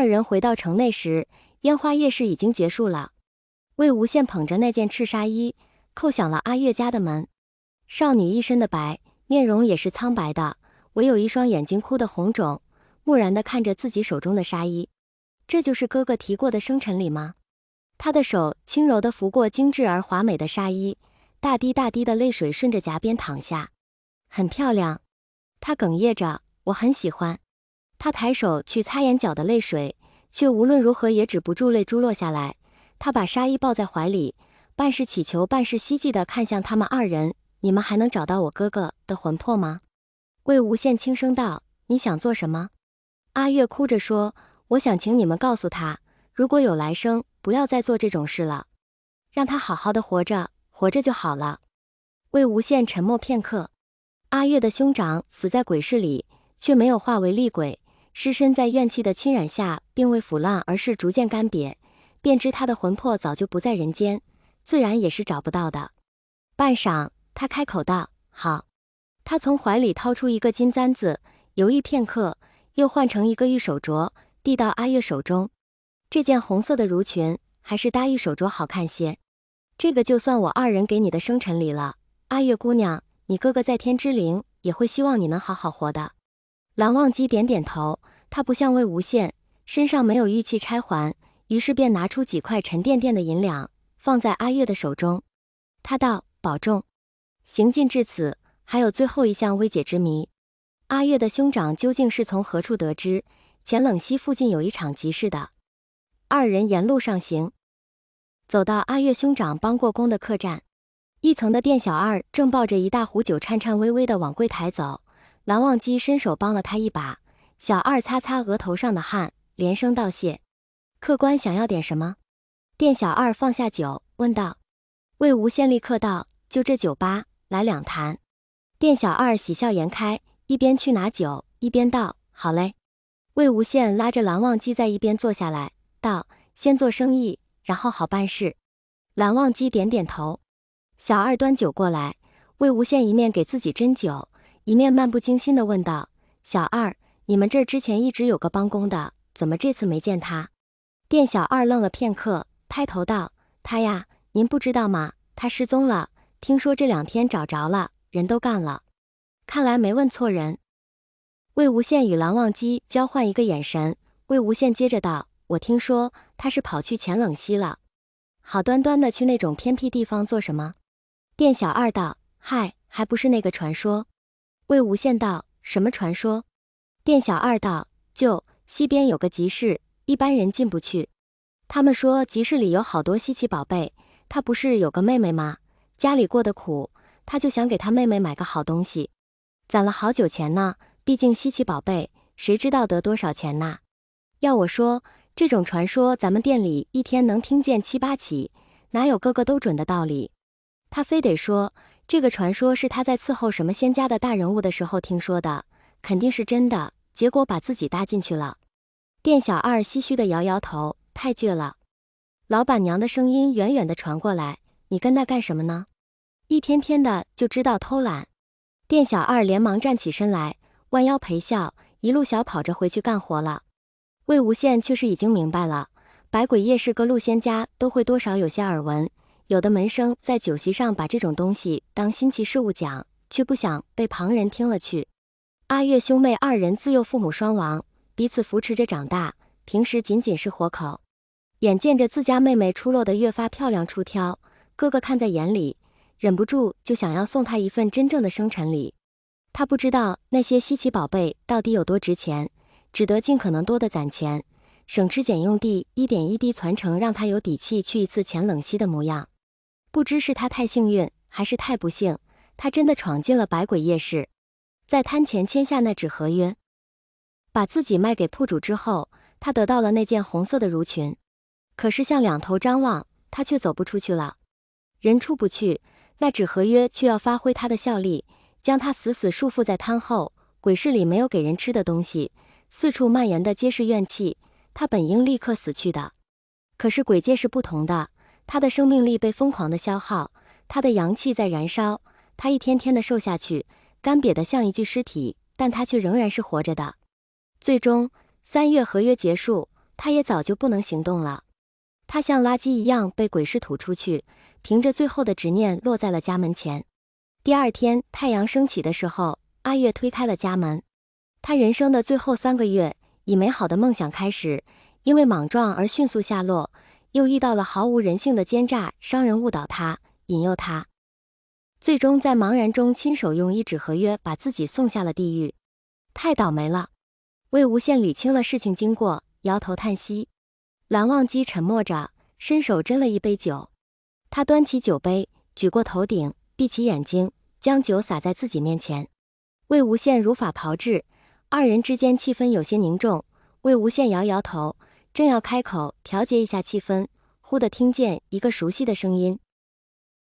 二人回到城内时，烟花夜市已经结束了。魏无羡捧着那件赤纱衣，叩响了阿月家的门。少女一身的白，面容也是苍白的，唯有一双眼睛哭得红肿，木然地看着自己手中的纱衣。这就是哥哥提过的生辰礼吗？他的手轻柔地拂过精致而华美的纱衣，大滴大滴的泪水顺着颊边淌下。很漂亮，他哽咽着，我很喜欢。他抬手去擦眼角的泪水，却无论如何也止不住泪珠落下来。他把纱衣抱在怀里，半是祈求半是希冀地看向他们二人，你们还能找到我哥哥的魂魄吗？魏无羡轻声道，你想做什么？阿月哭着说，我想请你们告诉他，如果有来生，不要再做这种事了，让他好好的活着，活着就好了。魏无羡沉默片刻，阿月的兄长死在鬼市里，却没有化为厉鬼，尸身在怨气的侵染下，并未腐烂，而是逐渐干瘪，便知他的魂魄早就不在人间，自然也是找不到的。半晌，他开口道，好。他从怀里掏出一个金簪子，犹豫片刻，又换成一个玉手镯，递到阿月手中。这件红色的襦裙还是搭玉手镯好看些，这个就算我二人给你的生辰礼了。阿月姑娘，你哥哥在天之灵也会希望你能好好活的。蓝忘机点点头，他不像魏无羡，身上没有玉器钗环，于是便拿出几块沉甸甸的银两，放在阿月的手中。他道，保重。行进至此，还有最后一项未解之谜，阿月的兄长究竟是从何处得知乾冷溪附近有一场集市的？二人沿路上行，走到阿月兄长帮过工的客栈，一层的店小二正抱着一大壶酒颤颤巍巍地往柜台走，蓝忘机伸手帮了他一把，小二擦擦额头上的汗，连声道谢。客官想要点什么？店小二放下酒，问道。魏无羡立刻道，就这酒吧，来2坛。店小二喜笑颜开，一边去拿酒，一边道，好嘞。魏无羡拉着蓝忘机在一边坐下来，道，先做生意，然后好办事。蓝忘机点点头。小二端酒过来，魏无羡一面给自己斟酒，一面漫不经心地问道，小二，你们这儿之前一直有个帮工的，怎么这次没见他？店小二愣了片刻，拍头道，他呀，您不知道吗？他失踪了，听说这2天找着了，人都干了。看来没问错人。魏无羡与蓝忘机交换一个眼神，魏无羡接着道，我听说他是跑去乾冷溪了。好端端的去那种偏僻地方做什么？店小二道，嗨，还不是那个传说。魏无羡道，什么传说？店小二道，就西边有个集市，一般人进不去。他们说集市里有好多稀奇宝贝，他不是有个妹妹吗？家里过得苦，他就想给他妹妹买个好东西，攒了好久钱呢，毕竟稀奇宝贝，谁知道得多少钱呐？要我说，这种传说咱们店里一天能听见7、8起，哪有个个都准的道理？他非得说这个传说是他在伺候什么仙家的大人物的时候听说的，肯定是真的，结果把自己搭进去了。店小二唏嘘地摇摇头，太倔了。老板娘的声音远远地传过来，你跟那干什么呢？一天天的就知道偷懒。店小二连忙站起身来，弯腰陪笑，一路小跑着回去干活了。魏无羡却是已经明白了，百鬼夜市各路仙家都会多少有些耳闻，有的门生在酒席上把这种东西当新奇事物讲，却不想被旁人听了去。阿月兄妹二人自幼父母双亡，彼此扶持着长大，平时仅仅是活口。眼见着自家妹妹出落得越发漂亮出挑，哥哥看在眼里，忍不住就想要送她一份真正的生辰礼。他不知道那些稀奇宝贝到底有多值钱，只得尽可能多的攒钱，省吃俭用地一点一滴传承，让他有底气去一次乾冷溪的模样。不知是他太幸运还是太不幸，他真的闯进了百鬼夜市，在摊前签下那纸合约，把自己卖给铺主之后，他得到了那件红色的襦裙。可是向两头张望，他却走不出去了。人出不去，那纸合约却要发挥他的效力，将他死死束缚在摊后。鬼市里没有给人吃的东西，四处蔓延的皆是怨气，他本应立刻死去的。可是鬼界是不同的，他的生命力被疯狂的消耗，他的阳气在燃烧，他一天天的瘦下去，干瘪的像一具尸体，但他却仍然是活着的。最终3月合约结束，他也早就不能行动了。他像垃圾一样被鬼市吐出去，凭着最后的执念落在了家门前。第二天太阳升起的时候，阿月推开了家门。他人生的最后3个月，以美好的梦想开始，因为莽撞而迅速下落，又遇到了毫无人性的奸诈商人误导他，引诱他，最终在茫然中亲手用1纸合约把自己送下了地狱。太倒霉了。魏无羡理清了事情经过，摇头叹息。蓝忘机沉默着，伸手斟了一杯酒。他端起酒杯，举过头顶，闭起眼睛，将酒洒在自己面前。魏无羡如法炮制，二人之间气氛有些凝重。魏无羡摇摇头，正要开口调节一下气氛，忽地听见一个熟悉的声音：“